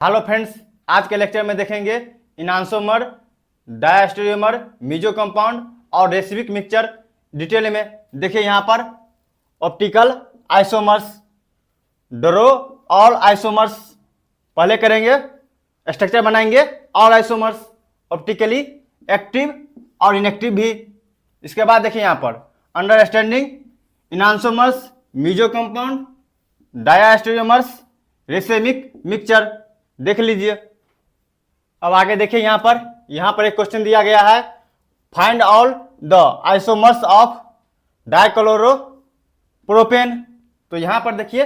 Hello friends, आज के lecture में देखेंगे इनांसोमर, डायस्टेरियोमर, मीजो कंपाउंड और रेसिविक मिक्सचर डिटेल में। देखिए यहाँ पर optical isomers, draw all isomers पहले करेंगे, स्ट्रक्चर बनाएंगे ऑल आइसोमर्स, ऑप्टिकली एक्टिव और इनएक्टिव भी। इसके बाद देखिए यहाँ पर understanding enantiomers, meso compound, diastereomers, racemic mixture देख लीजिए। अब आगे देखिए यहाँ पर एक क्वेश्चन दिया गया है, find all the isomers of dichloropropane. तो यहाँ पर देखिए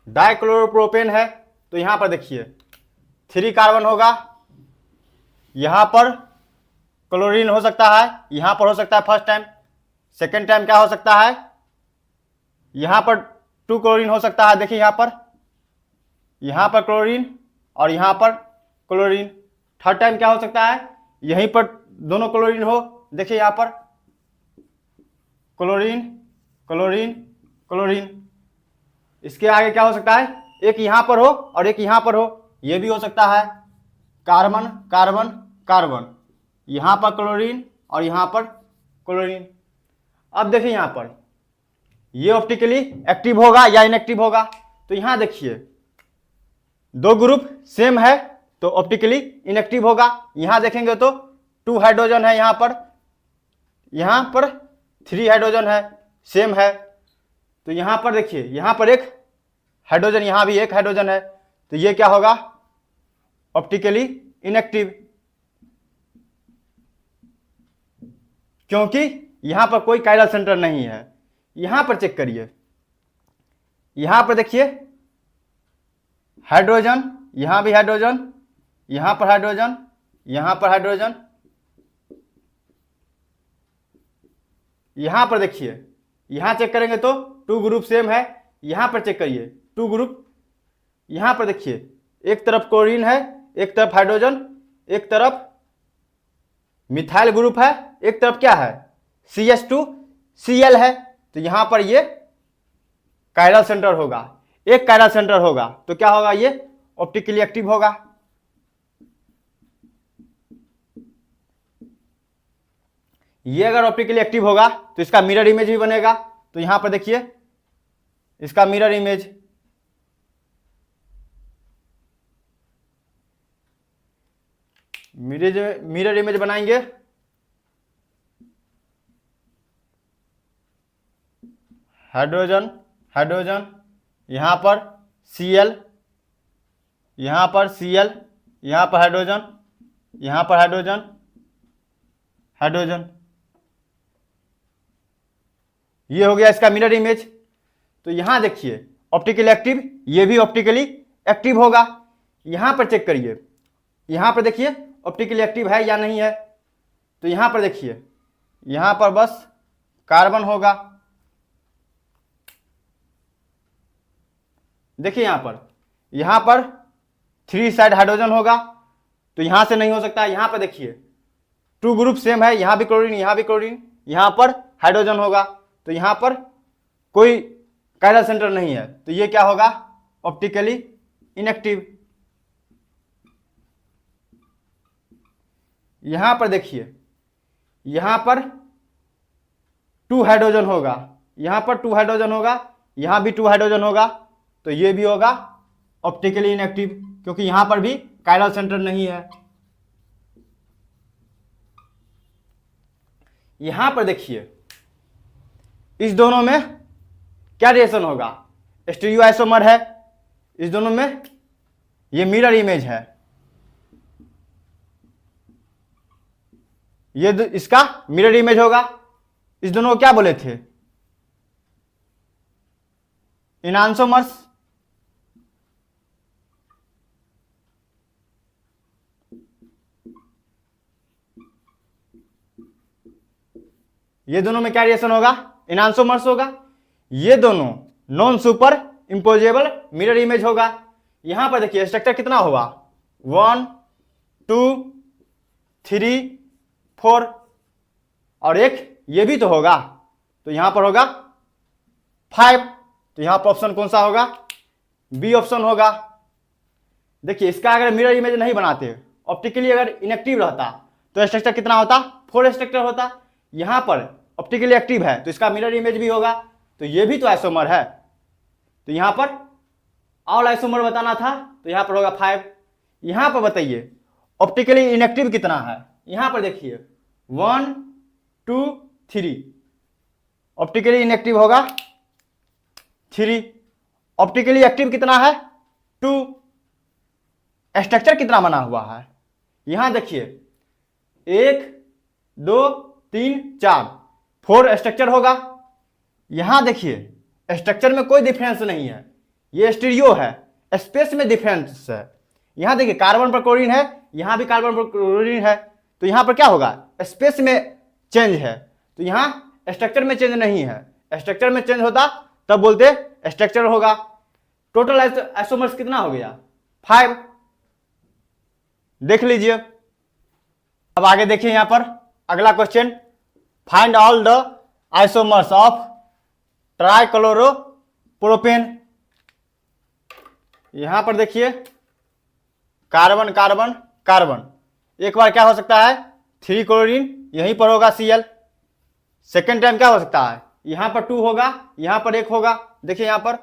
डाइक्लोरोप्रोपेन है, तो यहाँ पर देखिए 3 कार्बन होगा, यहाँ पर क्लोरीन हो सकता है, यहाँ पर हो सकता है फर्स्ट टाइम, सेकेंड टाइम क्या हो सकता है, यहाँ पर 2 क्लोरीन हो सकता है। देखिए यहाँ पर क्लोरीन और यहाँ पर क्लोरीन। थर्ड टाइम क्या हो सकता है, यहीं पर दोनों क्लोरीन हो। देखिए यहाँ पर क्लोरीन क्लोरीन क्लोरीन। इसके आगे क्या हो सकता है, एक यहाँ पर हो और एक यहाँ पर हो, ये भी हो सकता है। कार्बन कार्बन कार्बन, यहाँ पर क्लोरीन और यहाँ पर क्लोरीन। अब देखिए यहाँ पर ये ऑप्टिकली एक्टिव होगा या इनएक्टिव होगा। तो यहाँ देखिए 2 ग्रुप सेम है तो ऑप्टिकली इनएक्टिव होगा। यहां देखेंगे तो 2 हाइड्रोजन है, यहां पर 3 हाइड्रोजन है, सेम है। तो यहां पर देखिए यहां पर एक हाइड्रोजन, यहां भी एक हाइड्रोजन है, तो ये क्या होगा, ऑप्टिकली इनएक्टिव, क्योंकि यहां पर कोई कायरल सेंटर नहीं है। यहां पर चेक करिए, यहां पर देखिए हाइड्रोजन, यहां भी हाइड्रोजन, यहां पर हाइड्रोजन, यहां पर हाइड्रोजन, यहां पर देखिए, यहां चेक करेंगे तो 2 ग्रुप सेम है। यहां पर चेक करिए 2 ग्रुप, यहां पर देखिए एक तरफ क्लोरीन है, एक तरफ हाइड्रोजन, एक तरफ मिथाइल ग्रुप है, एक तरफ क्या है CH2Cl है। तो यहां पर ये कायरल सेंटर होगा, एक कायरल सेंटर होगा, तो क्या होगा, ये ऑप्टिकली एक्टिव होगा। ये अगर ऑप्टिकली एक्टिव होगा तो इसका मिरर इमेज भी बनेगा। तो यहां पर देखिए इसका मिरर इमेज, मिरर इमेज बनाएंगे। हाइड्रोजन हाइड्रोजन, यहां पर Cl, यहां पर Cl, यहां पर हाइड्रोजन, यहां पर हाइड्रोजन हाइड्रोजन, ये हो गया इसका मिरर इमेज। तो यहां देखिए ऑप्टिकली एक्टिव, ये भी ऑप्टिकली एक्टिव होगा। यहां पर चेक करिए, यहां पर देखिए ऑप्टिकली एक्टिव है या नहीं है। तो यहां पर देखिए, यहां पर बस कार्बन होगा। देखिए यहां पर 3 साइड हाइड्रोजन होगा, तो यहां से नहीं हो सकता। यहां पर देखिए 2 ग्रुप सेम है, यहां भी क्लोरीन, यहां भी क्लोरीन, यहां पर हाइड्रोजन होगा, तो यहां पर कोई कायरल सेंटर नहीं है, तो ये क्या होगा, ऑप्टिकली इनएक्टिव। यहां पर देखिए, यहां पर 2 हाइड्रोजन होगा, यहां पर 2 हाइड्रोजन होगा, यहां भी 2 हाइड्रोजन होगा, तो ये भी होगा ऑप्टिकली इनएक्टिव, क्योंकि यहां पर भी कायरल सेंटर नहीं है। यहां पर देखिए इस दोनों में क्या रिएक्शन होगा, स्टीरियो आइसोमर है, इस दोनों में ये मिरर इमेज है, ये इसका मिरर इमेज होगा। इस दोनों को क्या बोले थे, इनांसोमर्स। ये दोनों में क्या रिएक्शन होगा, इनांसोमर्स होगा। ये दोनों नॉन सुपर इंपोजेबल मिरर इमेज होगा। यहां पर देखिए स्ट्रक्चर कितना होगा, 1 2 3 4, और एक ये भी तो होगा, तो यहां पर होगा 5। तो यहां पर ऑप्शन कौन सा होगा, बी ऑप्शन होगा। देखिए इसका अगर मिरर इमेज नहीं बनाते, ऑप्टिकली अगर इनएक्टिव रहता तो स्ट्रक्चर कितना होता, 4 स्ट्रक्चर होता। यहाँ पर ऑप्टिकली एक्टिव है तो इसका मिरर इमेज भी होगा, तो ये भी तो आइसोमर है। तो यहाँ पर ऑल आइसोमर बताना था, तो यहाँ पर होगा 5। यहाँ पर बताइए ऑप्टिकली इनएक्टिव कितना है, यहाँ पर देखिए 1 2 3, ऑप्टिकली इनएक्टिव होगा 3, ऑप्टिकली एक्टिव कितना है 2। स्ट्रक्चर कितना बना हुआ है, यहां देखिए 1 2 3 4, 4 स्ट्रक्चर होगा। यहां देखिए स्ट्रक्चर में कोई डिफरेंस नहीं है, ये स्टीरियो है, स्पेस में डिफरेंस है। यहां देखिए कार्बन पर क्लोरीन है, यहां भी कार्बन पर क्लोरीन है, तो यहां पर क्या होगा, स्पेस में चेंज है। तो यहां स्ट्रक्चर में चेंज नहीं है, स्ट्रक्चर में चेंज होता तब बोलते स्ट्रक्चर होगा। टोटल आइसोमर्स कितना हो गया, 5। देख लीजिए। अब आगे देखिए यहां पर अगला question, find all the isomers of trichloropropane. यहां पर देखिए कार्बन कार्बन कार्बन, एक बार क्या हो सकता है 3 क्लोरीन, यहीं पर होगा Cl। सेकेंड टाइम क्या हो सकता है, यहां पर 2 होगा, यहां पर 1 होगा। देखिए यहां पर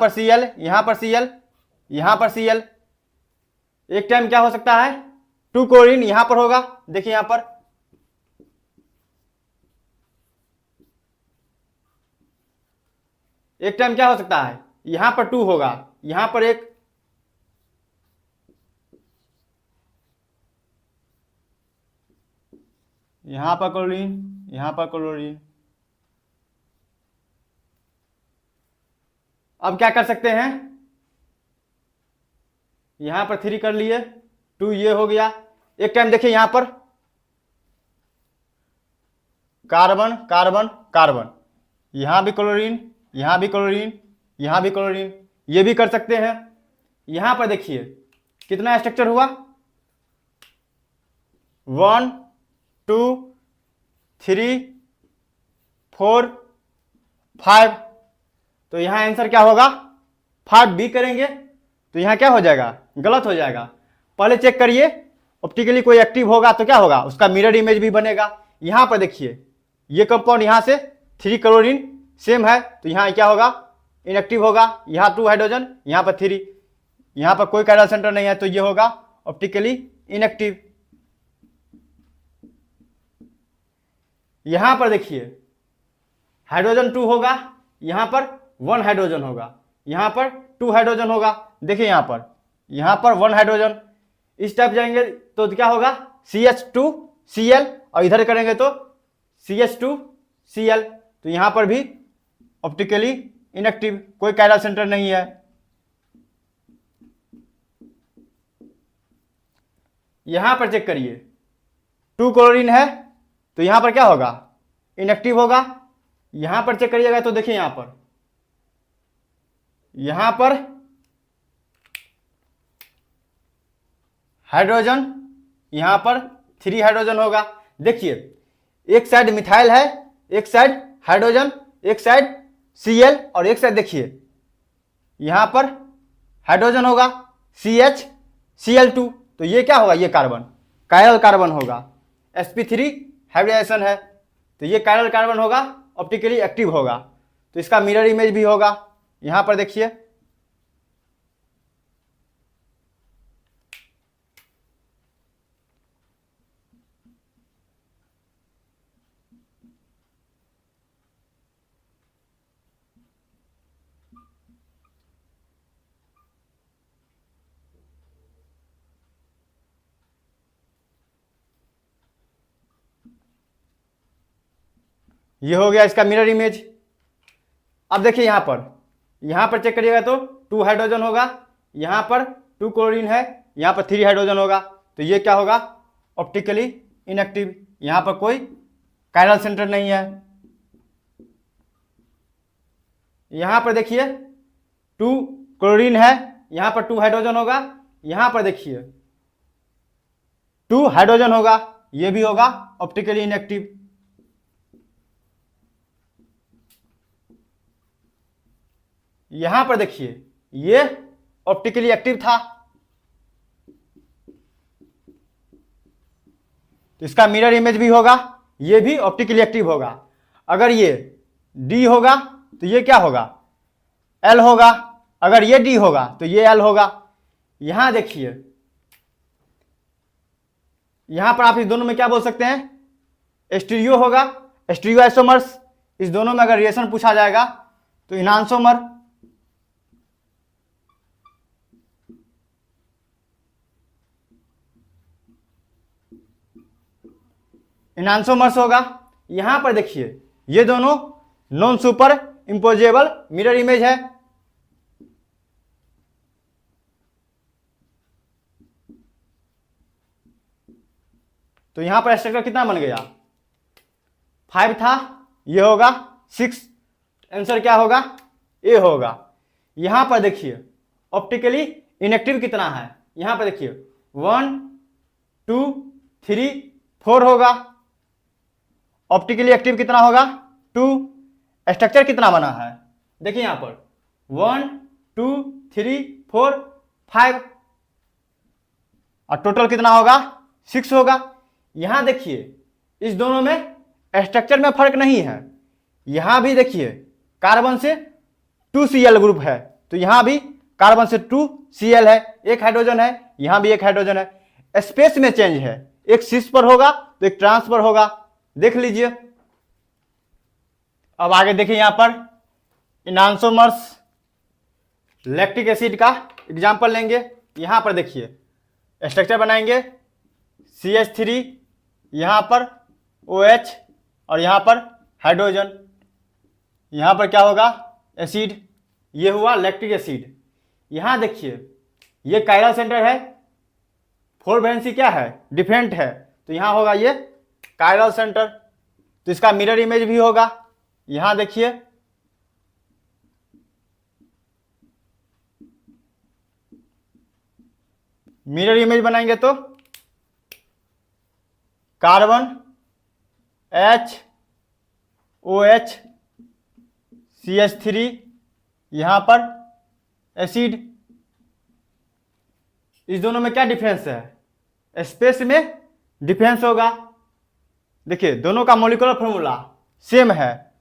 Cl, यहां पर Cl, यहां पर Cl। एक टाइम क्या हो सकता है 2 क्लोरीन, यहां पर होगा। देखिए यहां पर एक टाइम क्या हो सकता है, यहां पर 2 होगा, यहां पर 1, यहां पर क्लोरीन, यहां पर क्लोरीन। अब क्या कर सकते हैं, यहां पर 3 कर लिए, 2 ये हो गया। एक टाइम देखिए यहां पर कार्बन कार्बन कार्बन, यहां भी क्लोरीन, यहां भी क्लोरीन, यहां भी क्लोरीन, ये भी कर सकते हैं। यहां पर देखिए कितना स्ट्रक्चर हुआ, 1 2 3 4 5। तो यहां आंसर क्या होगा 5B करेंगे, तो यहां क्या हो जाएगा, गलत हो जाएगा। पहले चेक करिए ऑप्टिकली कोई एक्टिव होगा तो क्या होगा, उसका मिरर इमेज भी बनेगा। यहां पर देखिए ये कंपाउंड यहां से 3 क्लोरीन सेम है, तो यहां क्या होगा इनएक्टिव होगा। यहां 2 हाइड्रोजन, यहां पर 3, यहां पर कोई कायरल सेंटर नहीं है, तो ये होगा ऑप्टिकली इनएक्टिव। यहां पर देखिए हाइड्रोजन 2 होगा, यहां पर 1 हाइड्रोजन होगा, यहां पर 2 हाइड्रोजन होगा। देखिए यहां पर 1 हाइड्रोजन। इस टाइप जाएंगे तो क्या होगा CH2Cl, और इधर करेंगे तो CH2Cl। तो यहां पर भी ऑप्टिकली इनएक्टिव, कोई कायरल सेंटर नहीं है। यहां पर चेक करिए 2 क्लोरीन है, तो यहां पर क्या होगा इनएक्टिव होगा। यहां पर चेक करिएगा तो देखिए यहां पर हाइड्रोजन, यहां पर 3 हाइड्रोजन होगा। देखिए एक साइड मिथाइल है, एक साइड हाइड्रोजन, एक साइड Cl, और एक साइड देखिए यहां पर हाइड्रोजन होगा CH Cl2। तो ये क्या होगा, ये कार्बन कायरल कार्बन होगा, sp3 हाइब्रिडाइजेशन है, तो ये कायरल कार्बन होगा, ऑप्टिकली एक्टिव होगा, तो इसका मिरर इमेज भी होगा। यहां पर देखिए ये हो गया इसका मिरर इमेज। अब देखिए यहां पर चेक करिएगा तो 2 हाइड्रोजन होगा, यहां पर 2 क्लोरीन है, यहां पर 3 हाइड्रोजन होगा, तो ये क्या होगा ऑप्टिकली इनएक्टिव, यहां पर कोई कायरल सेंटर नहीं है। यहां पर देखिए 2 क्लोरीन है, यहां पर 2 हाइड्रोजन होगा, यहां पर देखिए 2 हाइड्रोजन होगा, ये भी होगा ऑप्टिकली इनएक्टिव। यहां पर देखिए ये ऑप्टिकली एक्टिव था, तो इसका मिरर इमेज भी होगा, ये भी ऑप्टिकली एक्टिव होगा। अगर ये डी होगा तो ये क्या होगा, एल होगा। अगर ये डी होगा तो ये एल होगा। यहां देखिए, यहां पर आप इस दोनों में क्या बोल सकते हैं, स्टीरियो होगा, स्टीरियो आइसोमर्स। इस दोनों में अगर रिलेशन पूछा जाएगा तो इनांसोमर, इनांसोमर्स होगा। यहां पर देखिए, ये दोनों नॉन सुपर इंपोजेबल मिरर इमेज है। तो यहां पर स्ट्रक्चर कितना बन गया, 5 था, ये होगा 6। आंसर क्या होगा, ए होगा। यहां पर देखिए ऑप्टिकली इनएक्टिव कितना है, यहां पर देखिए 1 2 3 4 होगा। ऑप्टिकली एक्टिव कितना होगा, 2। स्ट्रक्चर कितना बना है, देखिए यहां पर 1 2 3 4 5, और टोटल कितना होगा, 6 होगा। यहां देखिए इस दोनों में स्ट्रक्चर में फर्क नहीं है। यहां भी देखिए कार्बन से 2Cl ग्रुप है, तो यहां भी कार्बन से 2Cl है, एक हाइड्रोजन है, यहां भी एक हाइड्रोजन है। स्पेस में चेंज है, एक सिस पर होगा तो एक ट्रांस पर होगा, देख लीजिए। अब आगे देखिए, यहां पर इनांसोमर्स लैक्टिक एसिड का एग्जांपल लेंगे। यहां पर देखिए स्ट्रक्चर बनाएंगे, CH3, यहां पर OH, और यहां पर हाइड्रोजन। यहां पर क्या होगा, एसिड, ये हुआ लैक्टिक एसिड। यहां देखिए ये कायरल सेंटर है, 4 वैलेंसी क्या है, डिफरेंट है, तो यहां होगा ये कायरल सेंटर, तो इसका मिरर इमेज भी होगा। यहां देखिए मिरर इमेज बनाएंगे तो कार्बन OH CH3, यहां पर एसिड। इस दोनों में क्या डिफरेंस है, स्पेस में डिफरेंस होगा। देखिए दोनों का मॉलिक्यूलर फॉर्मूला सेम है,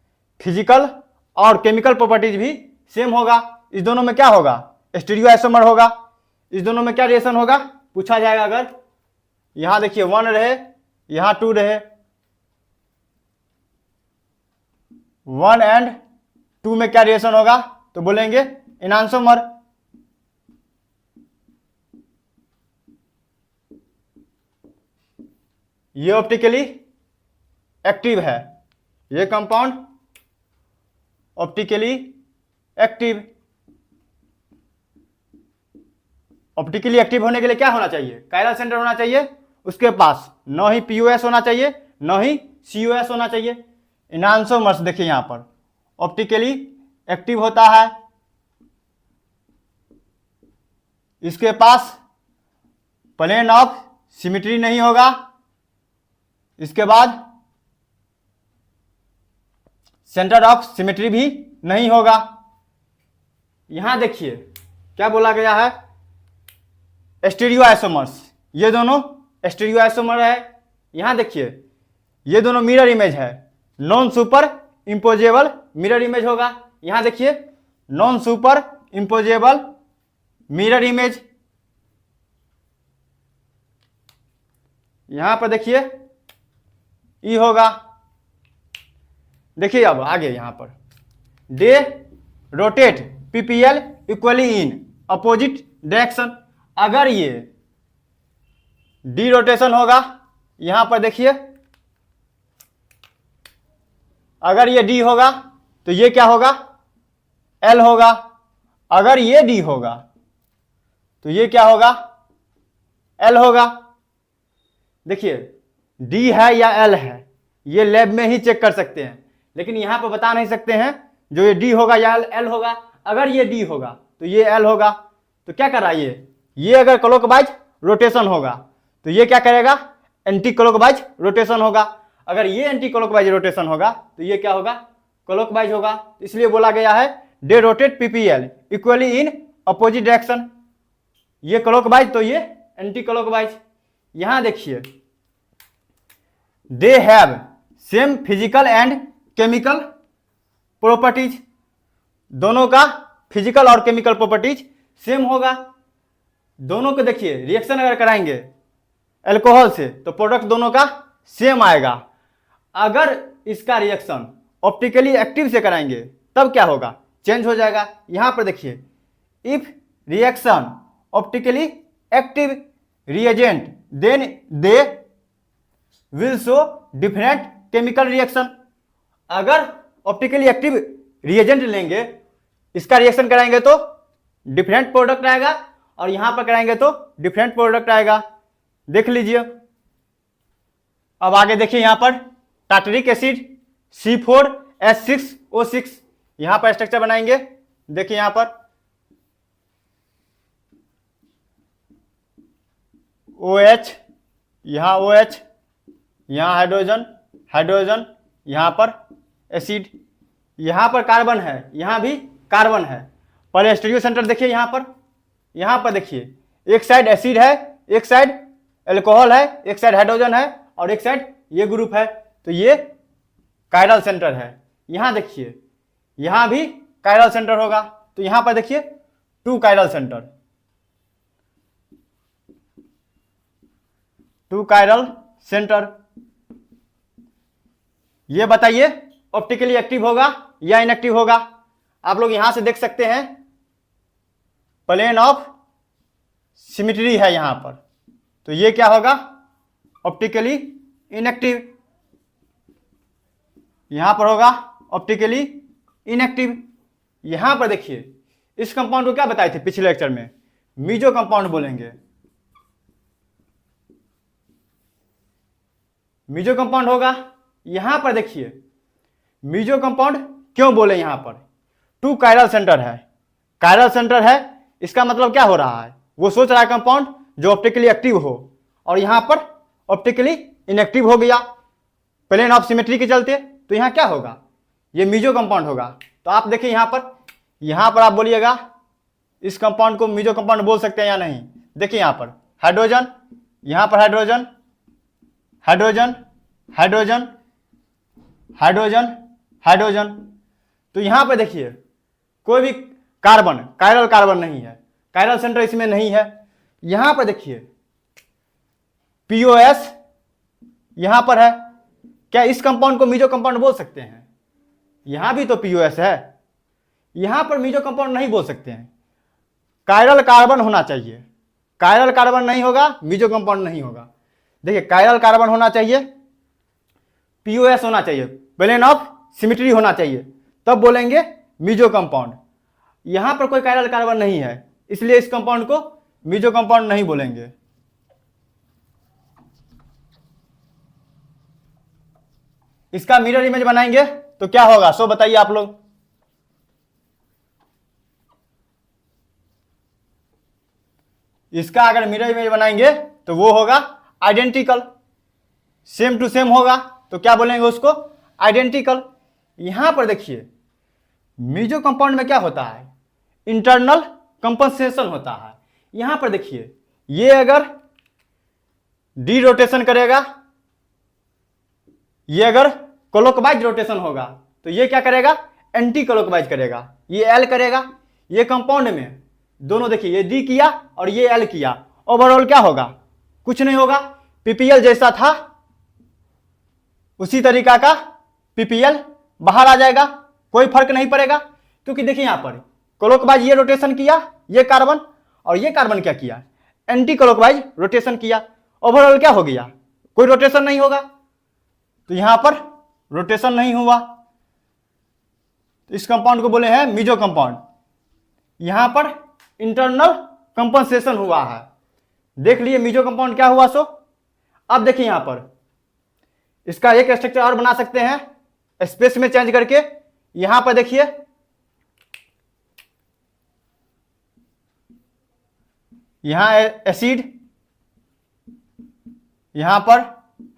फिजिकल और केमिकल प्रॉपर्टीज भी सेम होगा। इस दोनों में क्या होगा, स्टीरियो आइसोमर होगा। इस दोनों में क्या रिलेशन होगा, पूछा जाएगा। अगर यहां देखिए 1 रहे, यहां 2 रहे, 1 एंड 2 में क्या रिलेशन होगा, तो बोलेंगे इनांसोमर। ये ऑप्टिकली एक्टिव है, ये compound optically active. Optically active होने के लिए क्या होना चाहिए, कायरल सेंटर होना चाहिए, उसके पास न ही POS होना चाहिए न ही COS होना चाहिए। इनांसोमर्स देखिए यहां पर ऑप्टिकली एक्टिव होता है, इसके पास प्लेन ऑफ सिमेट्री नहीं होगा, इसके बाद सेंटर ऑफ सिमेट्री भी नहीं होगा। यहां देखिए क्या बोला गया है, स्टीरियो आइसोमर्स, ये दोनों स्टीरियो आइसोमर है। यहां देखिए ये दोनों मिरर इमेज है, नॉन सुपर इंपोजेबल मिरर इमेज होगा। यहां देखिए नॉन सुपर इंपोजेबल मिरर इमेज। यहां पर देखिए ई होगा। देखिए अब आगे यहां पर they rotate PPL equally in opposite direction. अगर ये डी रोटेशन होगा, यहां पर देखिए अगर ये डी होगा तो ये क्या होगा, एल होगा। अगर ये डी होगा तो ये क्या होगा, एल होगा। देखिए डी है या एल है, ये लैब में ही चेक कर सकते हैं, लेकिन यहां पर बता नहीं सकते हैं जो ये डी होगा या एल होगा। अगर ये डी होगा तो ये एल होगा। तो क्या कर रहा है ये अगर क्लॉकवाइज रोटेशन होगा तो ये क्या करेगा, एंटी क्लॉकवाइज रोटेशन होगा। अगर ये एंटी क्लॉकवाइज रोटेशन होगा तो ये क्या होगा, क्लॉकवाइज होगा। इसलिए बोला गया है they rotate PPL equally in opposite direction, ये क्लॉकवाइज तो ये एंटी क्लॉकवाइज। यहां देखिए they have same physical and chemical properties, दोनों का फिजिकल और केमिकल प्रॉपर्टीज सेम होगा। दोनों को देखिए रिएक्शन अगर कराएंगे अल्कोहल से तो प्रोडक्ट दोनों का सेम आएगा। अगर इसका रिएक्शन ऑप्टिकली एक्टिव से कराएंगे तब क्या होगा, चेंज हो जाएगा। यहां पर देखिए if reaction optically active reagent then they will show different chemical reaction. अगर ऑप्टिकली एक्टिव रिएजेंट लेंगे, इसका रिएक्शन कराएंगे तो डिफरेंट प्रोडक्ट आएगा, और यहां पर कराएंगे तो डिफरेंट प्रोडक्ट आएगा। देख लीजिए। अब आगे देखिए यहां पर टार्टरिक एसिड C4H6O6, यहां पर स्ट्रक्चर बनाएंगे। देखिए यहां पर OH, यहां OH, यहां हाइड्रोजन हाइड्रोजन, यहां पर एसिड, यहां पर कार्बन है, यहां भी कार्बन है। पहले स्टीरियो सेंटर देखिए यहां पर देखिए एक साइड एसिड है, एक साइड अल्कोहल है, एक साइड हाइड्रोजन है और एक साइड ये ग्रुप है, तो ये कायरल सेंटर है। यहां देखिए यहां भी कायरल सेंटर होगा, तो यहां पर देखिए 2 कायरल सेंटर, 2 कायरल सेंटर। ये बताइए ऑप्टिकली एक्टिव होगा या इनएक्टिव होगा। आप लोग यहां से देख सकते हैं प्लेन ऑफ सिमेट्री है यहां पर, तो ये क्या होगा, ऑप्टिकली इनएक्टिव। यहां पर होगा ऑप्टिकली इनएक्टिव। यहां पर देखिए इस कंपाउंड को क्या बताए थे पिछले लेक्चर में, मीजो कंपाउंड बोलेंगे। मीजो कंपाउंड होगा। यहां पर देखिए मीजो कंपाउंड क्यों बोले, यहां पर 2 कायरल सेंटर है, कायरल सेंटर है, इसका मतलब क्या हो रहा है, वो सोच रहा है कंपाउंड जो ऑप्टिकली एक्टिव हो, और यहां पर ऑप्टिकली इनएक्टिव हो गया प्लेन ऑफ सिमेट्री के चलते, तो यहां क्या होगा, ये मीजो कंपाउंड होगा। तो आप देखिए यहां पर आप बोलिएगा इस कंपाउंड को मीजो कंपाउंड बोल सकते हैं या नहीं। देखिए यहां पर हाइड्रोजन, यहां पर hydrogen hydrogen hydrogen hydrogen hydrogen, तो यहां पर देखिए कोई भी कार्बन, कायरल कार्बन नहीं है, कायरल सेंटर इसमें नहीं है। यहां पर देखिए POS यहां पर है, क्या इस कंपाउंड को मीजो कंपाउंड बोल सकते हैं, यहां भी तो POS है, यहां पर मीजो कंपाउंड नहीं बोल सकते हैं, कायरल कार्बन होना चाहिए, कायरल कार्बन नहीं होगा मीजो कंपाउंड नहीं होगा। देखिए कायरल कार्बन होना चाहिए, POS होना चाहिए, प्लेन ऑफ सिमेट्री होना चाहिए, तब बोलेंगे मीजो कंपाउंड। यहां पर कोई कायरल कार्बन नहीं है, इसलिए इस कंपाउंड को मीजो कंपाउंड नहीं बोलेंगे। इसका मिरर इमेज बनाएंगे तो क्या होगा, सो बताइए आप लोग। इसका अगर मिरर इमेज बनाएंगे तो वो होगा आइडेंटिकल, सेम टू सेम होगा, तो क्या बोलेंगे उसको, आइडेंटिकल। यहां पर देखिए मीजो कंपाउंड में क्या होता है, इंटरनल कंपनसेशन होता है। यहां पर देखिए ये अगर डी रोटेशन करेगा, ये अगर क्लॉकवाइज रोटेशन होगा तो ये क्या करेगा, एंटी क्लॉकवाइज करेगा, ये एल करेगा। ये कंपाउंड में दोनों देखिए ये डी किया और ये एल किया, ओवरऑल क्या होगा, कुछ नहीं होगा, पीपीएल जैसा था उसी तरीका का पीपीएल बाहर आ जाएगा, कोई फर्क नहीं पड़ेगा। क्योंकि देखिए यहां पर क्लॉकवाइज ये रोटेशन किया, ये कार्बन, और ये कार्बन क्या किया, एंटी क्लॉकवाइज रोटेशन किया, ओवरऑल क्या हो गया, कोई रोटेशन नहीं होगा, तो यहां पर रोटेशन नहीं हुआ, तो इस कंपाउंड को बोले हैं मीजो कंपाउंड। यहां पर इंटरनल कंपनसेशन हुआ है, देख लिए मीजो कंपाउंड क्या हुआ। सो अब देखिए यहां पर इसका एक स्ट्रक्चर और बना सकते हैं स्पेस में चेंज करके। यहां पर देखिए यहां एसिड, यहां पर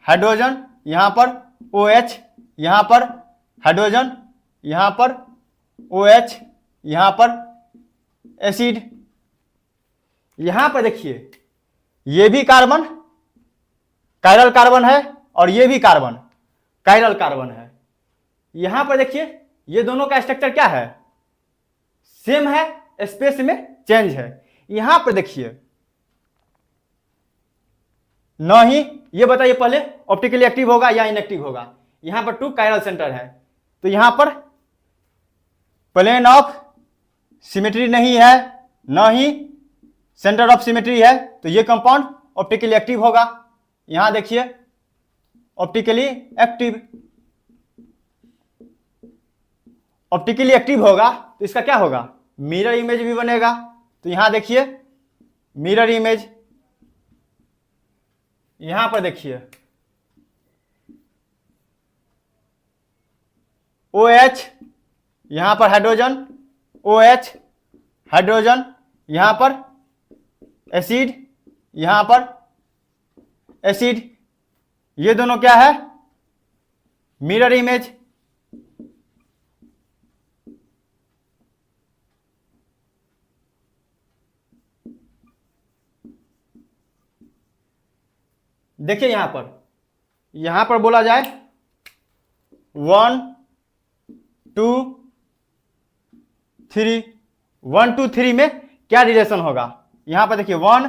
हाइड्रोजन, यहां पर OH, यहां पर हाइड्रोजन, यहां पर OH, यहां पर एसिड, यहां पर देखिए ये भी कार्बन कायरल कार्बन है और ये भी कार्बन कायरल कार्बन है। यहां पर देखिए ये दोनों का स्ट्रक्चर क्या है, सेम है, स्पेस में चेंज है। यहां पर देखिए न ही ये बताइए पहले ऑप्टिकली एक्टिव होगा या इनएक्टिव होगा। यहां पर 2 कायरल सेंटर है तो यहां पर प्लेन ऑफ सिमेट्री नहीं है, न ही सेंटर ऑफ सिमेट्री है, तो ये कंपाउंड ऑप्टिकली एक्टिव होगा। यहां देखिए ऑप्टिकली एक्टिव, ऑप्टिकली एक्टिव होगा तो इसका क्या होगा, मिरर इमेज भी बनेगा। तो यहां देखिए मिरर इमेज, यहां पर देखिए OH, यहां पर हाइड्रोजन, OH हाइड्रोजन, यहां पर एसिड, यहां पर एसिड, ये दोनों क्या है, मिरर इमेज। देखिए यहां पर बोला जाए 1 2 3, 1 2 3 में क्या रिलेशन होगा। यहां पर देखिए 1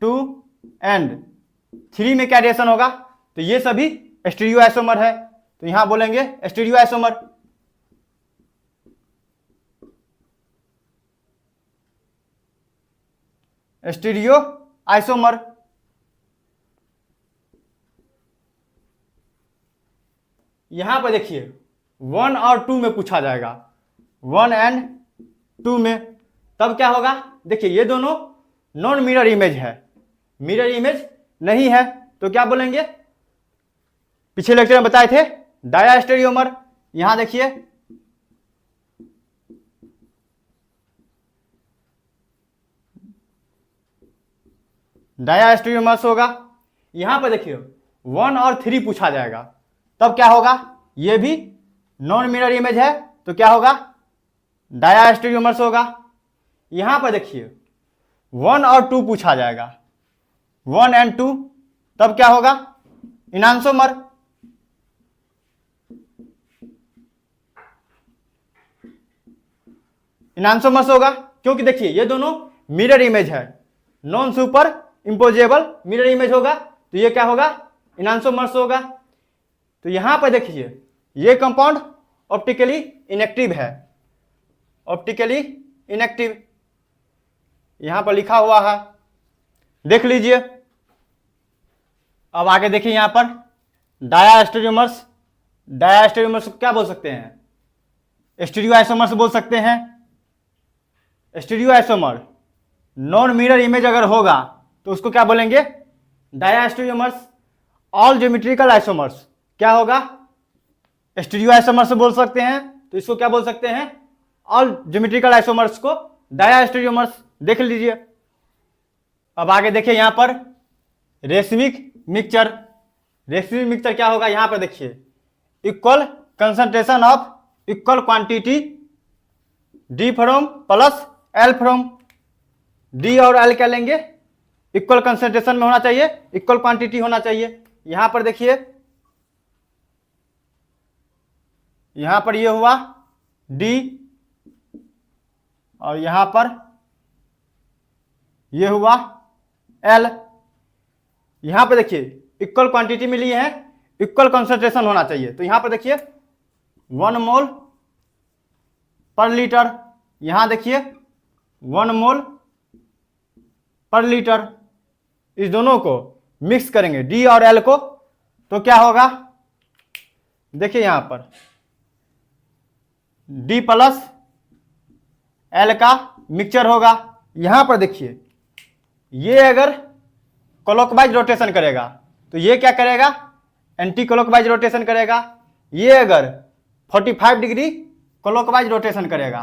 2 एंड 3 में क्या रिलेशन होगा, तो ये सभी स्टीरियो आइसोमर है। तो यहां बोलेंगे स्टीरियो आइसोमर। स्टीरियो आइसोमर, यहां पर देखिए 1 और 2 में पूछा जाएगा, 1 एंड 2 में, तब क्या होगा, देखिए ये दोनों नॉन मिरर इमेज है, मिरर इमेज नहीं है, तो क्या बोलेंगे, पिछले लेक्चर में बताए थे डायास्टेरियोमर। यहां देखिए डायास्टेरियोमर्स होगा। यहां पर देखिए 1 और 3 पूछा जाएगा, तब क्या होगा, ये भी नॉन मिरर इमेज है, तो क्या होगा, डायास्टेरियोमर्स होगा। यहां पर देखिए 1 और 2 पूछा जाएगा, 1 एंड 2, तब क्या होगा, इनांसोमर। इनांसोमर्स होगा, क्योंकि देखिए ये दोनों मिरर इमेज है, नॉन सुपर इंपोजेबल मिरर इमेज होगा, तो ये क्या होगा, इनांसोमर्स होगा। तो यहां पर देखिए ये कंपाउंड ऑप्टिकली इनएक्टिव है, ऑप्टिकली इनएक्टिव, यहां पर लिखा हुआ है, देख लीजिए। अब आगे देखिए यहां पर डायास्टेरियोमर्स, डायास्टेरियोमर्स को क्या बोल सकते हैं, स्टीरियो आइसोमर्स बोल सकते हैं। Stereo isomer non mirror image अगर होगा तो उसको क्या बोलेंगे, डायास्टेरियोमर्स। ऑल ज्योमेट्रिकल आइसोमर्स क्या होगा, स्टीरियो आइसोमर्स बोल सकते हैं, तो इसको क्या बोल सकते हैं, ऑल ज्योमेट्रिकल आइसोमर्स को डायास्टेरियोमर्स, देख लीजिए। अब आगे देखिए यहां पर रेसमिक मिक्सचर, रेसमिक मिक्सचर क्या होगा, यहां पर देखिए equal concentration of equal quantity D from plus L from, D और एल क्या लेंगे, इक्वल कंसंट्रेशन में होना चाहिए, इक्वल क्वांटिटी होना चाहिए। यहां पर देखिए यहां पर ये हुआ डी और यहां पर ये हुआ एल। यहां पर देखिए इक्वल क्वांटिटी मिली है, इक्वल कंसंट्रेशन होना चाहिए, तो यहां पर देखिए 1 मोल पर लीटर, यहां देखिए 1 मोल पर लीटर। इस दोनों को मिक्स करेंगे डी और एल को, तो क्या होगा, देखिए यहां पर डी प्लस एल का मिक्सचर होगा। यहां पर देखिए ये अगर क्लॉकवाइज रोटेशन करेगा तो ये क्या करेगा, एंटी क्लॉकवाइज रोटेशन करेगा। ये अगर 45 डिग्री क्लॉकवाइज रोटेशन करेगा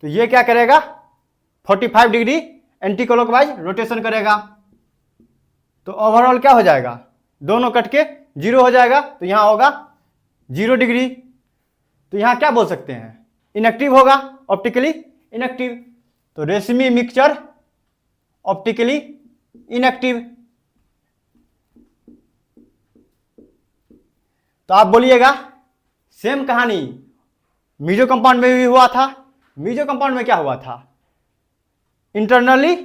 तो ये क्या करेगा, 45 डिग्री एंटी क्लॉकवाइज रोटेशन करेगा। तो ओवरऑल क्या हो जाएगा, दोनों कट के 0 हो जाएगा, तो यहां होगा 0 डिग्री। तो यहां क्या बोल सकते हैं, इनएक्टिव होगा, ऑप्टिकली इनएक्टिव। तो रेशमी मिक्सचर ऑप्टिकली इनएक्टिव। तो आप बोलिएगा सेम कहानी मीजो कंपाउंड में भी हुआ था। मीजो कंपाउंड में क्या हुआ था? इंटरनली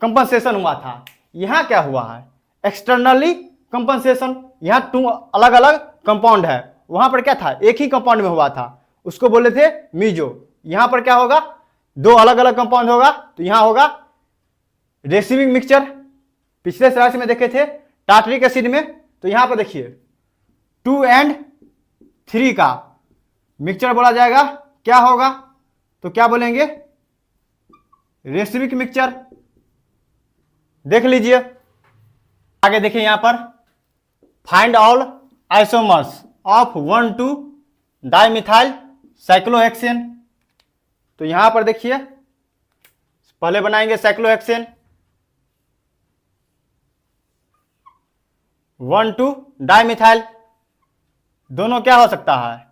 कंपनसेशन हुआ था। यहां क्या हुआ है? Externally compensation. यहां 2 अलग अलग कंपाउंड है, वहां पर क्या था? एक ही कंपाउंड में हुआ था, उसको बोले थे मीजो। यहां पर क्या होगा? 2 अलग अलग कंपाउंड होगा, तो यहां होगा रेसिमिक मिक्सचर। पिछले स्लाइड में देखे थे टार्टरिक एसिड में, तो यहां पर देखिए 2 और 3 का मिक्सचर बोला जाएगा, क्या होगा? तो क्या बोलेंगे? Racemic mixture. देख लीजिए आगे, देखिए यहां पर find all isomers of 1,2 dimethyl cyclohexane. तो यहां पर देखिए पहले बनाएंगे साइक्लोहेक्सेन 1,2 डाइमिथाइल। दोनों क्या हो सकता है?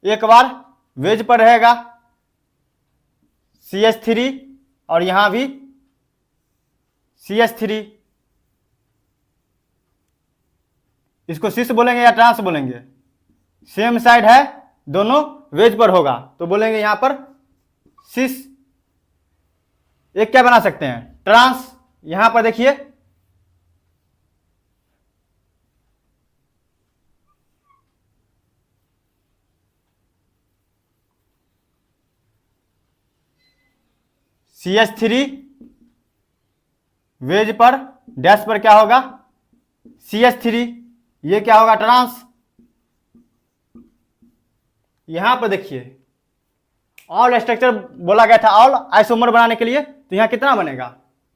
एक बार वेज पर रहेगा CH3 और यहां भी CH3। इसको सिस बोलेंगे या ट्रांस बोलेंगे? सेम साइड है, दोनों वेज पर होगा, तो बोलेंगे यहां पर सिस। एक क्या बना सकते हैं? ट्रांस। यहां पर देखिए CH3 वेज पर, डैश पर क्या होगा? CH3। ये क्या होगा? ट्रांस। यहां पर देखिए ऑल स्ट्रक्चर बोला गया था ऑल आइसोमर बनाने के लिए, तो यहां कितना बनेगा?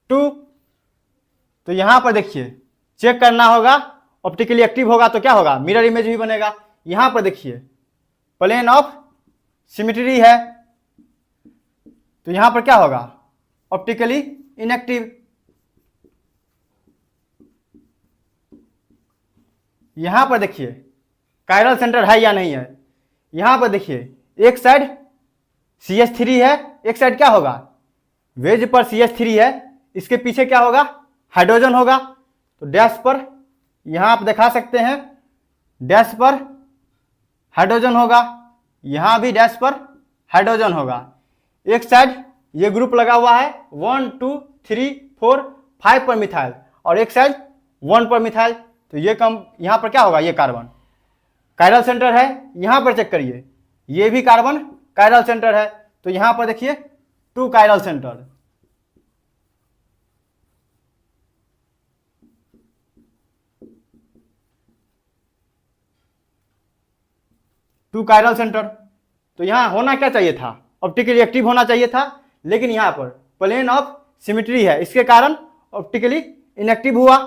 2। तो यहां पर देखिए चेक करना होगा, ऑप्टिकली एक्टिव होगा तो क्या होगा? मिरर इमेज भी बनेगा। यहां पर देखिए प्लेन ऑफ सिमेट्री है, तो यहां पर क्या होगा? Optically inactive. यहां पर देखिए कायरल सेंटर है या नहीं है? यहां पर देखिए एक साइड CH3 है, एक साइड क्या होगा? वेज पर CH3 है, इसके पीछे क्या होगा? हाइड्रोजन होगा। तो डैश पर यहां आप दिखा सकते हैं, डैश पर हाइड्रोजन होगा, यहां भी डैश पर हाइड्रोजन होगा। एक साइड ये ग्रुप लगा हुआ है 1 2 3 4 5 पर मिथाइल, और एक साइड 1 पर मिथाइल। तो ये कम यहां पर क्या होगा? ये कार्बन कायरल सेंटर है। यहां पर चेक करिए, ये भी कार्बन कायरल सेंटर है। तो यहां पर देखिए 2 chiral centre. Two chiral centre. तो यहां होना क्या चाहिए था? ऑप्टिकली एक्टिव होना चाहिए था, लेकिन यहां पर प्लेन ऑफ सिमेट्री है, इसके कारण ऑप्टिकली इनएक्टिव हुआ।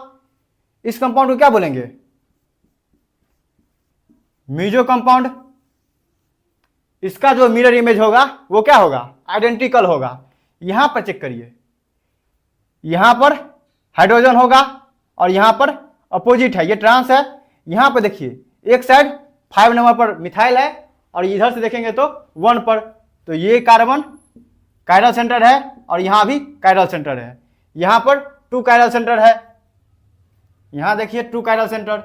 इस कंपाउंड को क्या बोलेंगे? Meso compound. इसका जो मिरर इमेज होगा वो क्या होगा? आइडेंटिकल होगा। यहां पर चेक करिए, यहां पर हाइड्रोजन होगा और यहां पर अपोजिट है, ये ट्रांस है। यहां पर देखिए एक साइड 5 नंबर पर मिथाइल है और इधर से देखेंगे तो 1 पर। तो ये कार्बन कायरल सेंटर है और यहां भी कायरल सेंटर है। यहां पर 2 कायरल सेंटर है, यहां देखिए 2 कायरल सेंटर,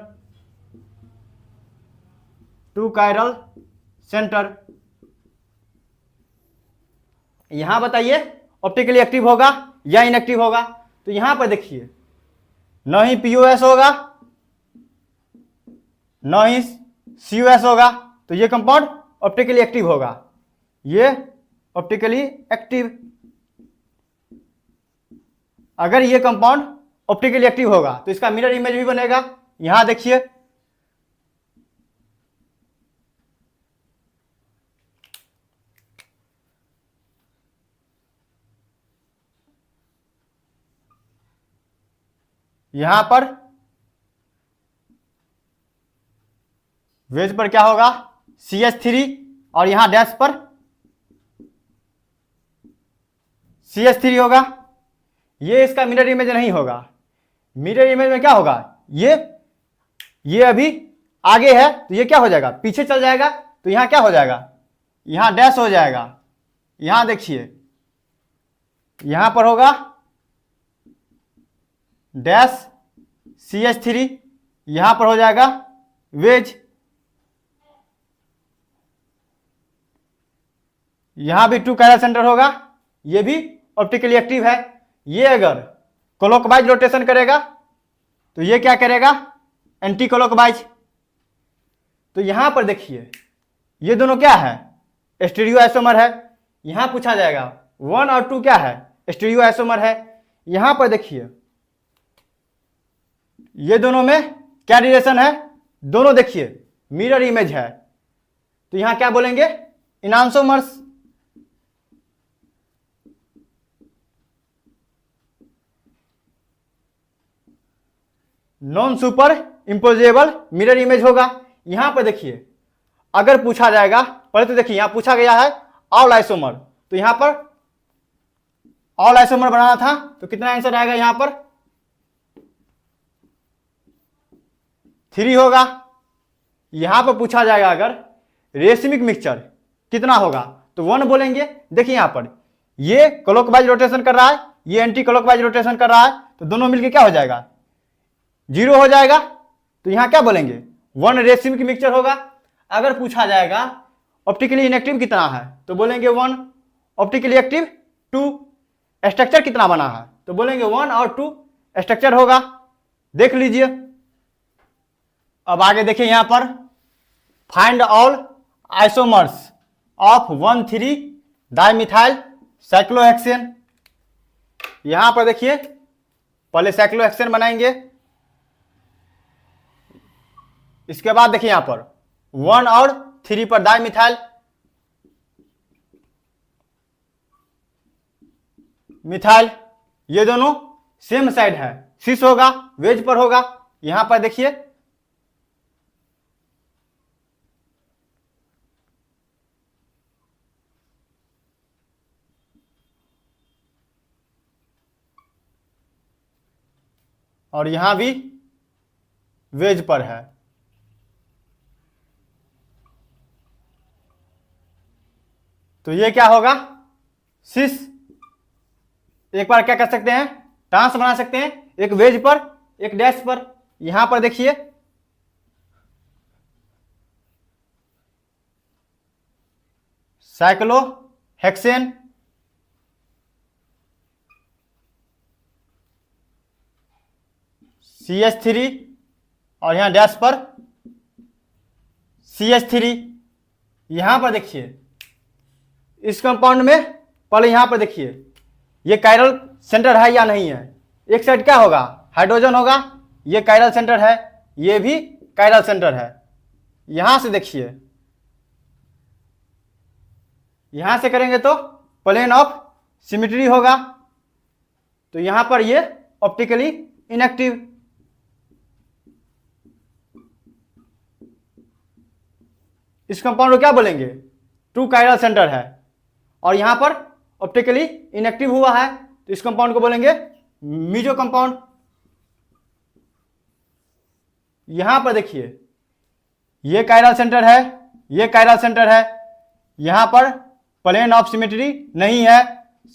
2 कायरल सेंटर। यहां बताइए ऑप्टिकली एक्टिव होगा या इनएक्टिव होगा? तो यहां पर देखिए न ही POS होगा न ही COS होगा, तो ये कंपाउंड ऑप्टिकली एक्टिव होगा। ये ऑप्टिकली एक्टिव। अगर ये कंपाउंड ऑप्टिकली एक्टिव होगा तो इसका मिरर इमेज भी बनेगा। यहां देखिए यहां पर वेज पर क्या होगा? CH3 और यहां डैश पर CH3 होगा। ये इसका मिरर इमेज नहीं होगा। मिरर इमेज में क्या होगा? ये अभी आगे है तो ये क्या हो जाएगा? पीछे चल जाएगा। तो यहां क्या हो जाएगा? यहां डैश हो जाएगा। यहां देखिए यहां पर होगा डैश CH3, यहां पर हो जाएगा वेज, यहां भी 2 कायरल सेंटर होगा, ये भी ऑप्टिकली एक्टिव है। ये अगर क्लॉकवाइज रोटेशन करेगा तो ये क्या करेगा, एंटी क्लॉकवाइज। तो यहां पर देखिए ये दोनों क्या है, स्टीरियो आइसोमर है। यहां पूछा जाएगा 1 और 2 क्या है, स्टीरियो आइसोमर है। यहां पर देखिए ये दोनों में क्या रिलेशन है, दोनों देखिए मिरर इमेज है। तो यहां क्या बोलेंगे, इनांसोमर्स। नॉन सुपर इंपोजेबल मिरर इमेज होगा। यहां पर देखिए अगर पूछा जाएगा, पहले तो देखिए यहां पूछा गया है ऑल आइसोमर, तो यहां पर ऑल आइसोमर बनाना था, तो कितना आंसर आएगा, यहां पर 3 होगा। यहां पर पूछा जाएगा अगर रेसिमिक मिक्सचर कितना होगा, तो 1 बोलेंगे। देखिए यहां पर ये क्लॉकवाइज रोटेशन कर रहा है, ये एंटी क्लॉकवाइज रोटेशन कर रहा है, तो दोनों मिलके क्या हो जाएगा, 0 हो जाएगा। तो यहां क्या बोलेंगे, 1 रेसिमिक मिक्सचर होगा। अगर पूछा जाएगा ऑप्टिकली इनएक्टिव कितना है, तो बोलेंगे 1, ऑप्टिकली एक्टिव 2, स्ट्रक्चर कितना बना है, तो बोलेंगे 1 और 2 स्ट्रक्चर होगा। देख लीजिए। अब आगे देखिए यहां पर find all isomers of 1,3 dimethyl cyclohexane. यहां पर देखिए पहले साइक्लोहेक्सेन बनाएंगे, इसके बाद देखिए यहां पर 1 और 3 पर डाइमिथाइल मिथाइल, ये दोनों सेम साइड है, सिस होगा, वेज पर होगा। यहां पर देखिए और यहां भी वेज पर है। तो ये क्या होगा, सिस। एक बार क्या कर सकते हैं, ट्रांस बना सकते हैं, एक वेज पर एक डैश पर। यहां पर देखिए साइक्लोहेक्सेन, CH3 और यहां डैश पर CH3। यहां पर देखिए इस कंपाउंड में पहले यहां पर देखिए ये कायरल सेंटर है या नहीं है। एक साइड क्या होगा, हाइड्रोजन होगा, ये कायरल सेंटर है, ये भी कायरल सेंटर है। यहां से देखिए, यहां से करेंगे तो प्लेन ऑफ सिमेट्री होगा, तो यहां पर ये ऑप्टिकली इनएक्टिव। इस कंपाउंड को क्या बोलेंगे, 2 कायरल सेंटर है और यहां पर ऑप्टिकली इनएक्टिव हुआ है, तो इस कंपाउंड को बोलेंगे मीजो कंपाउंड। यहां पर देखिए ये कायरल सेंटर है, ये कायरल सेंटर है, यहां पर प्लेन ऑफ सिमेट्री नहीं है,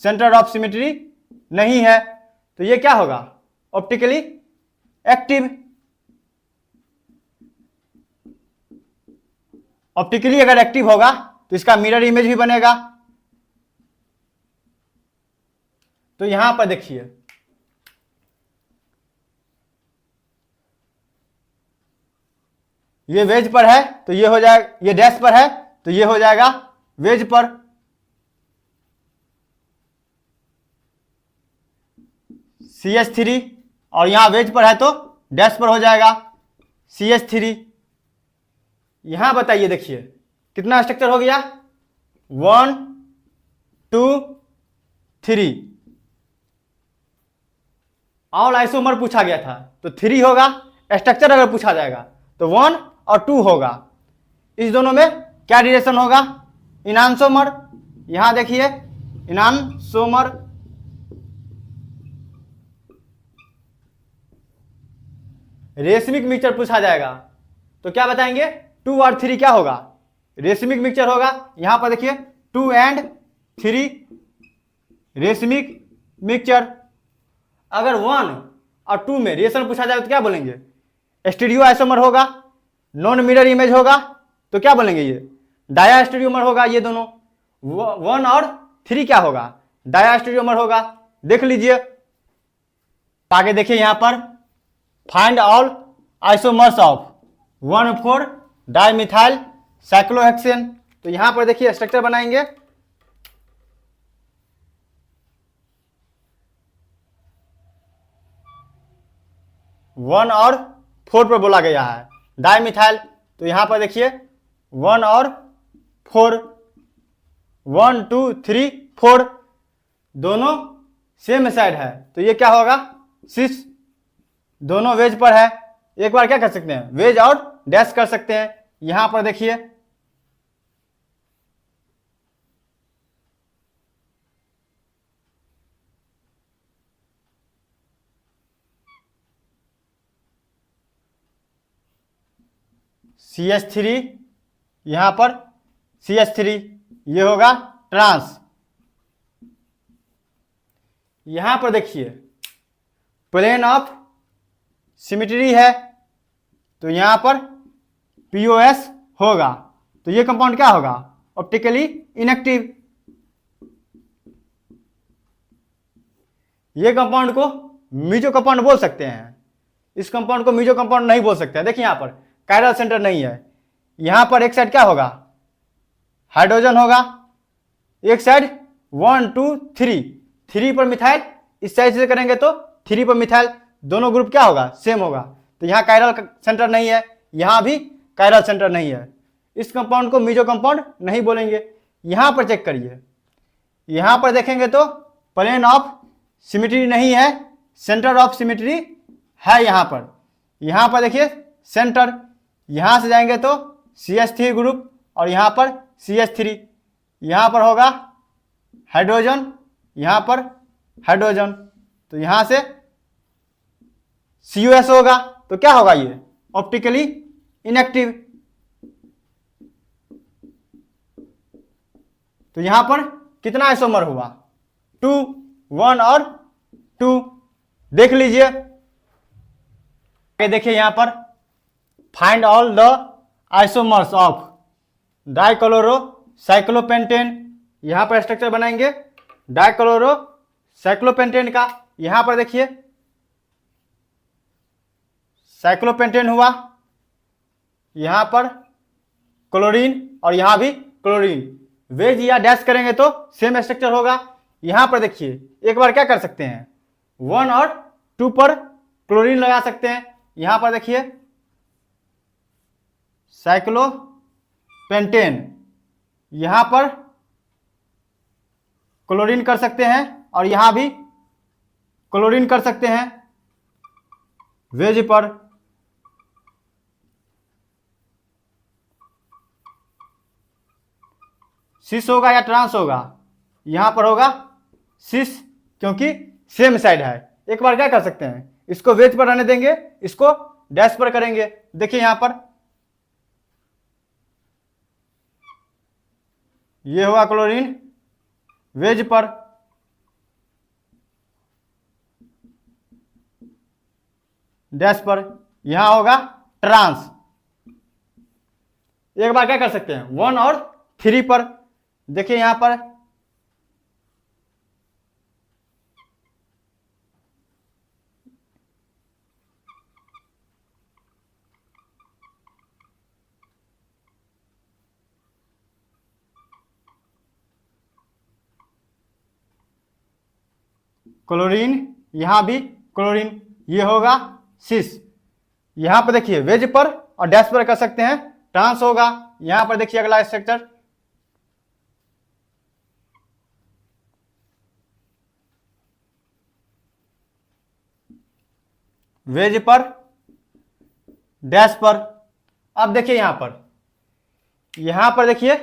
सेंटर ऑफ सिमेट्री नहीं है, तो ये क्या होगा, ऑप्टिकली एक्टिव। ऑप्टिकली अगर एक्टिव होगा तो इसका मिरर इमेज भी बनेगा। तो यहां पर देखिए ये वेज पर है तो ये हो जाएगा, ये डैश पर है तो ये हो जाएगा वेज पर। CH3 और यहां वेज पर है तो डैश पर हो जाएगा CH3। यहां बताइए देखिए कितना स्ट्रक्चर हो गया, 1 2 3। ऑल आइसोमर पूछा गया था तो 3 होगा, स्ट्रक्चर अगर पूछा जाएगा तो 1 और 2 होगा। इस दोनों में क्या रिलेशन होगा, इनांसोमर। यहां देखिए इनांसोमर, रेशमिक मिक्सचर पूछा जाएगा तो क्या बताएंगे, 2 और 3 क्या होगा, रेशमिक मिक्सचर होगा। यहां पर देखिए 2 and 3 रेशमिक मिक्सचर। अगर 1 और 2 में रिलेशन पूछा जाए तो क्या बोलेंगे? स्टीरियो आइसोमर होगा, नॉन मिरर इमेज होगा तो क्या बोलेंगे? ये डाया स्टीरियोमर होगा। ये दोनों 1 और 3 क्या होगा? डाया स्टीरियोमर होगा। देख लीजिए, आगे देखिए यहां पर find all isomers of 1,4 dimethyl cyclohexane. तो यहां पर देखिए स्ट्रक्चर बनाएंगे। वन और 4 पर बोला गया है डाइमिथाइल। तो यहां पर देखिए 1 और 4, 1 2 3 4 दोनों सेम साइड है तो ये क्या होगा? 6। दोनों वेज पर है। एक बार क्या कर सकते हैं? वेज और डैश कर सकते हैं। यहां पर देखिए CH3, यहां पर CH3, ये होगा ट्रांस। यहां पर देखिए प्लेन ऑफ सिमेट्री है तो यहां पर POS होगा। तो ये कंपाउंड क्या होगा? Optically inactive. ये कंपाउंड को मीजो कंपाउंड बोल सकते हैं। इस कंपाउंड को मीजो कंपाउंड नहीं बोल सकते हैं। देखिए यहां पर कायरल सेंटर नहीं है। यहां पर एक साइड क्या होगा? हाइड्रोजन होगा। एक साइड 1 2 3 पर मिथाइल। इस साइड से करेंगे तो 3 पर मिथाइल। दोनों ग्रुप क्या होगा? सेम होगा। तो यहां कायरल सेंटर नहीं है, यहां भी कायरल सेंटर नहीं है। इस कंपाउंड को मीजो कंपाउंड नहीं बोलेंगे। यहां पर चेक करिए, यहां पर देखेंगे तो प्लेन ऑफ सिमेट्री नहीं है, सेंटर ऑफ सिमेट्री है। यहां पर देखिए सेंटर। यहां से जाएंगे तो CH3 ग्रुप और यहां पर CH3। यहां पर होगा हाइड्रोजन, यहां पर हाइड्रोजन। तो यहां से COS होगा। तो क्या होगा? ये ऑप्टिकली इनएक्टिव। तो यहां पर कितना आइसोमर हुआ? 2, 1 और 2। देख लीजिए, देखिए यहां पर find all the isomers of dichloro cyclopentane. यहां पर स्ट्रक्चर बनाएंगे डाइक्लोरो साइक्लोपेंटेन का। यहां पर देखिए साइक्लोपेंटेन हुआ, यहां पर क्लोरीन और यहां भी क्लोरीन। वेज या डैश करेंगे तो सेम स्ट्रक्चर होगा। यहां पर देखिए एक बार क्या कर सकते हैं? 1 और 2 पर क्लोरीन लगा सकते हैं। यहां पर देखिए साइक्लोपेंटेन, यहां पर क्लोरीन कर सकते हैं और यहां भी क्लोरीन कर सकते हैं वेज पर। सिस होगा या ट्रांस होगा? यहां पर होगा सिस, क्योंकि सेम साइड है। एक बार क्या कर सकते हैं? इसको वेज पर रहने देंगे, इसको डैश पर करेंगे। देखिए यहां पर ये हुआ क्लोरीन वेज पर, डैश पर। यहां होगा ट्रांस। एक बार क्या कर सकते हैं? 1 और 3 पर। देखिए यहां पर क्लोरीन, यहां भी क्लोरीन, ये होगा सिस। यहां पर देखिए वेज पर और डैश पर कर सकते हैं, ट्रांस होगा। यहां पर देखिए अगला स्ट्रक्चर वेज पर डैश पर। अब देखिए यहां पर देखिए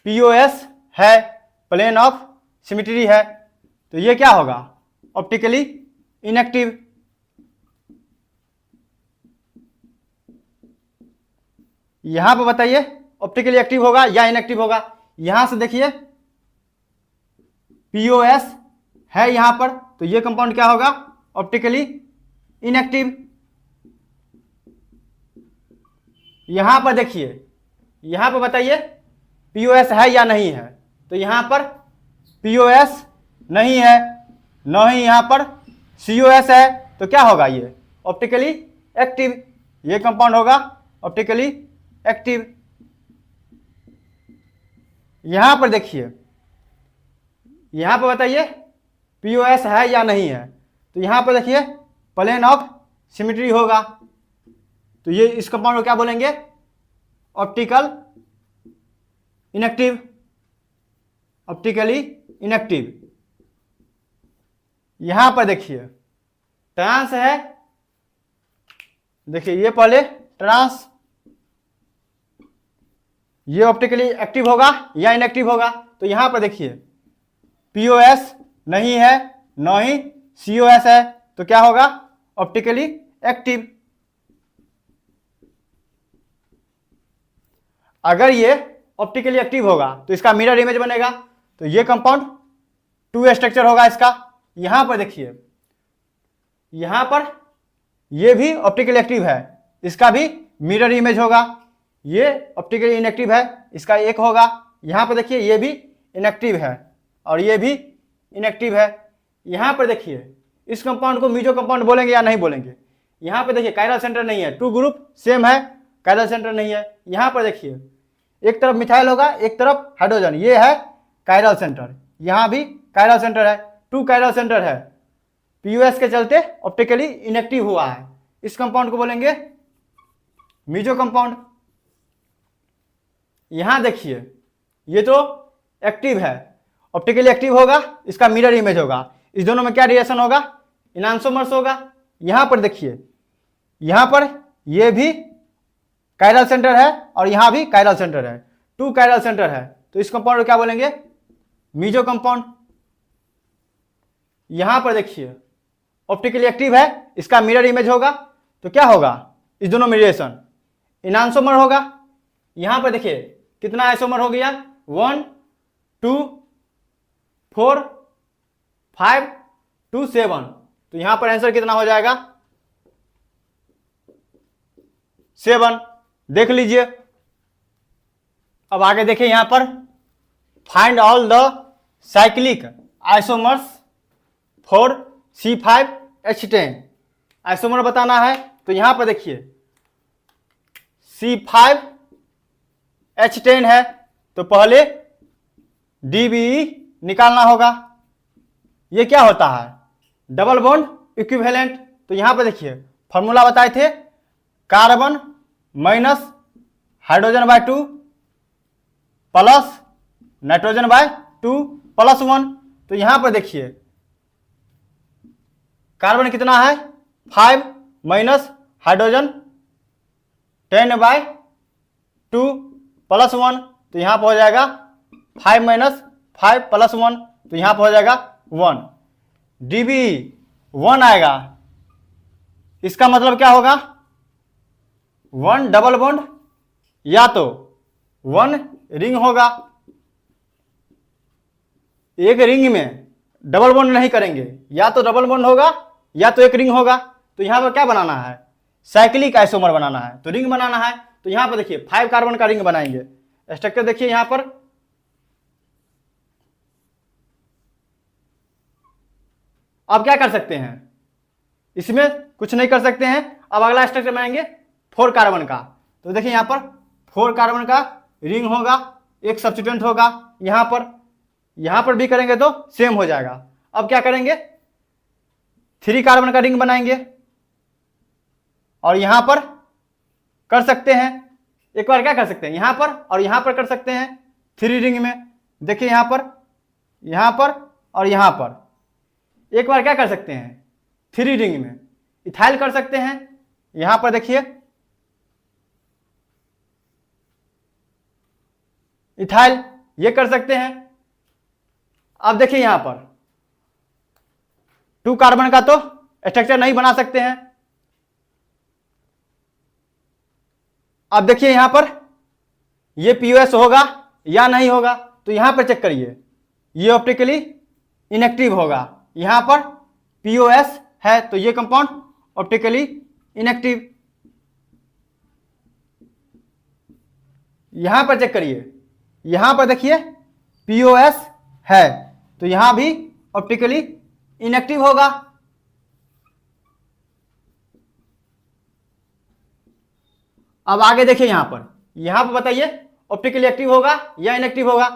POS है, प्लेन ऑफ सिमेट्री है। तो ये क्या होगा? Optically inactive. यहां पर बताइए ऑप्टिकली एक्टिव होगा या इनएक्टिव होगा? यहां से देखिए POS है यहाँ पर, तो ये कंपाउंड क्या होगा, ऑप्टिकली इनएक्टिव। यहाँ पर देखिए, यहाँ पर बताइए पीओएस है या नहीं है, तो यहाँ पर पीओएस नहीं है, न ही यहाँ पर सीओएस है, तो क्या होगा, ये ऑप्टिकली एक्टिव, ये कंपाउंड होगा ऑप्टिकली एक्टिव। यहाँ पर देखिए, यहाँ पर बताइए पीओएस है या नहीं है, तो यहाँ पर देखिए प्लेन ऑफ सिमेट्री होगा, तो ये इस कंपाउंड को क्या बोलेंगे, ऑप्टिकल इनएक्टिव, ऑप्टिकली इनएक्टिव। यहां पर देखिए ट्रांस है, देखिए ये पहले ट्रांस, ये ऑप्टिकली एक्टिव होगा या इनएक्टिव होगा, तो यहां पर देखिए पीओएस नहीं है, न ही सीओएस है, तो क्या होगा, ऑप्टिकली एक्टिव। अगर ये ऑप्टिकली एक्टिव होगा तो इसका मिरर इमेज बनेगा, तो ये कंपाउंड 2 स्ट्रक्चर होगा इसका। यहां पर देखिए, यहां पर ये भी ऑप्टिकली एक्टिव है, इसका भी मिरर इमेज होगा। ये ऑप्टिकली इनएक्टिव है, इसका एक होगा। यहां पर देखिए ये भी इनएक्टिव है और ये भी इनएक्टिव है। यहां पर देखिए इस कंपाउंड को मीजो कंपाउंड बोलेंगे या नहीं बोलेंगे। यहां पर देखिए कायरल सेंटर नहीं है, 2 ग्रुप सेम है, कायरल सेंटर नहीं है। यहां पर देखिए एक तरफ मिथाइल होगा, एक तरफ हाइड्रोजन, ये है कायरल सेंटर। यहां भी कायरल सेंटर है, 2 कायरल सेंटर है। पीयूएस के चलते ऑप्टिकली इनएक्टिव हुआ है, इस कंपाउंड को बोलेंगे मीजो कंपाउंड। यहां देखिए ये तो एक्टिव है, ऑप्टिकली एक्टिव होगा, इसका मिरर इमेज होगा। इस दोनों में क्या रिलेशन होगा, इनांसोमर्स होगा। यहां पर देखिए, यहां पर ये भी कायरल सेंटर है और यहां भी कायरल सेंटर है, 2 कायरल सेंटर है, तो इस कंपाउंड को क्या बोलेंगे, मीजो कंपाउंड। यहां पर देखिए ऑप्टिकली एक्टिव है, इसका मिरर इमेज होगा, तो क्या होगा, इस दोनों में रिलेशन इनांसोमर होगा। यहां पर देखिए कितना आइसोमर हो गया, 1 2 4 5 2 7, तो यहां पर आंसर कितना हो जाएगा, 7। देख लीजिए। अब आगे देखिए, यहां पर find all the cyclic isomers for C5H10, isomer बताना है। तो यहां पर देखिए C5H10 है, तो पहले DBE निकालना होगा। ये क्या होता है, डबल बॉन्ड इक्विवेलेंट। तो यहां पर देखिए फॉर्मूला बताए थे, carbon minus hydrogen by 2 plus nitrogen by 2 plus 1। तो यहां पर देखिए कार्बन कितना है, 5 माइनस हाइड्रोजन 10 बाय 2 प्लस 1, तो यहां पर हो जाएगा 5 माइनस 5 प्लस 1, तो यहां पर हो जाएगा 1। DBE 1 आएगा, इसका मतलब क्या होगा, 1 डबल बॉन्ड, या तो 1 रिंग होगा, एक रिंग में डबल बॉन्ड नहीं करेंगे, या तो डबल बॉन्ड होगा या तो एक रिंग होगा। तो यहां पर क्या बनाना है, साइक्लिक आइसोमर बनाना है, तो रिंग बनाना है। तो यहां पर देखिए 5 कार्बन का रिंग बनाएंगे। स्ट्रक्चर देखिए यहां पर, अब क्या कर सकते हैं, इसमें कुछ नहीं कर सकते हैं। अब अगला स्ट्रक्चर बनाएंगे 4 कार्बन का। तो देखिए यहां पर 4 कार्बन का रिंग होगा, एक सब्स्टिट्यूएंट होगा। यहां पर भी करेंगे तो सेम हो जाएगा। अब क्या करेंगे, 3 कार्बन का रिंग बनाएंगे और यहां पर कर सकते हैं, एक बार क्या कर सकते हैं, यहां पर और यहां पर कर सकते हैं 3 रिंग में। देखिए यहां पर और यहां पर एक बार क्या कर सकते हैं, 3 रिंग में इथाइल कर सकते हैं। यहां पर देखिए इथाइल, ये कर सकते हैं। अब देखिए यहां पर 2 कार्बन का तो स्ट्रक्चर नहीं बना सकते हैं। अब देखिए यहां पर ये पीओएस होगा या नहीं होगा, तो यहां पर चेक करिए, ये ऑप्टिकली इनएक्टिव होगा, यहाँ पर POS है, तो ये कंपाउंड ऑप्टिकली इनएक्टिव। यहां पर चेक करिए, यहां पर देखिए POS है, तो यहां भी ऑप्टिकली इनएक्टिव होगा। अब आगे देखिए, यहां पर बताइए ऑप्टिकली एक्टिव होगा या इनएक्टिव होगा।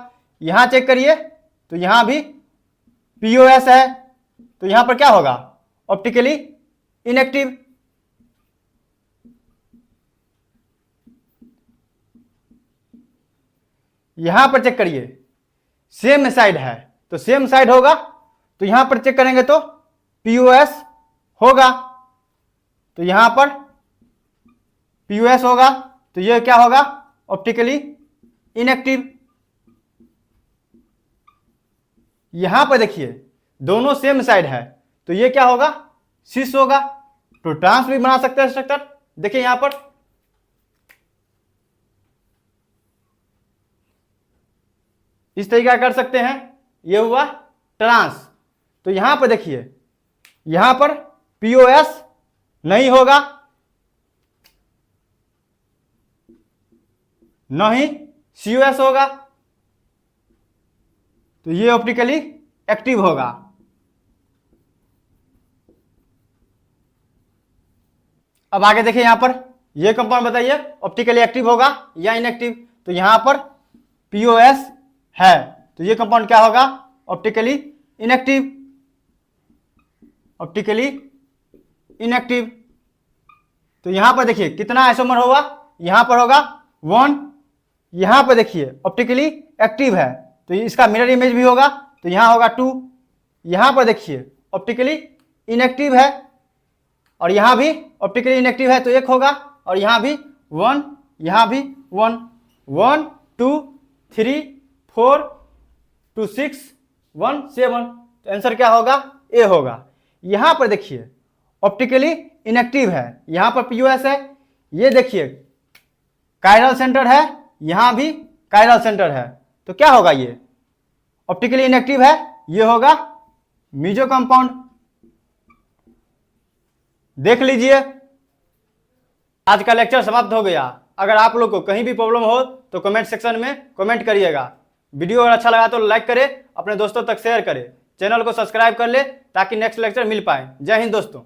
यहां चेक करिए, तो यहां भी POS है, तो यहां पर क्या होगा, ऑप्टिकली इनएक्टिव। यहां पर चेक करिए, सेम साइड है, तो सेम साइड होगा, तो यहां पर चेक करेंगे तो POS होगा, तो यहां पर POS होगा, तो ये क्या होगा, ऑप्टिकली इनएक्टिव। यहां पर देखिए दोनों सेम साइड है, तो ये क्या होगा, सिस होगा। तो ट्रांस भी बना सकते हैं स्ट्रक्चर। देखिए यहां पर इस तरीके का कर सकते हैं, ये हुआ ट्रांस। तो यहां पर देखिए, यहां पर POS नहीं होगा, न ही COS होगा, तो ये ऑप्टिकली एक्टिव होगा। अब आगे देखिए, यहां पर ये कंपाउंड बताइए ऑप्टिकली एक्टिव होगा या इनएक्टिव। तो यहां पर POS है, तो ये कंपाउंड क्या होगा, ऑप्टिकली इनएक्टिव। Optically inactive. तो यहां पर देखिए कितना आइसोमर होगा, यहां पर होगा 1, यहां पर देखिए ऑप्टिकली एक्टिव है, तो इसका मिरर इमेज भी होगा, तो यहां होगा 2। यहां पर देखिए ऑप्टिकली इनएक्टिव है, और यहां भी ऑप्टिकली इनएक्टिव है, तो 1 होगा, और यहां भी 1, यहां भी 1, 1 2 3 4 2 6 1 7। तो आंसर क्या होगा, ए होगा। यहां पर देखिए ऑप्टिकली इनएक्टिव है, यहां पर POS है, ये देखिए कायरल सेंटर है, यहां भी कायरल सेंटर है, तो क्या होगा, ये ऑप्टिकली इनएक्टिव है, ये होगा मीजो कंपाउंड। देख लीजिए, आज का लेक्चर समाप्त हो गया। अगर आप लोग को कहीं भी प्रॉब्लम हो तो कमेंट सेक्शन में कमेंट करिएगा। वीडियो अगर अच्छा लगा तो लाइक करें, अपने दोस्तों तक शेयर करें, चैनल को सब्सक्राइब कर ले ताकि नेक्स्ट लेक्चर मिल पाए। जय हिंद दोस्तों।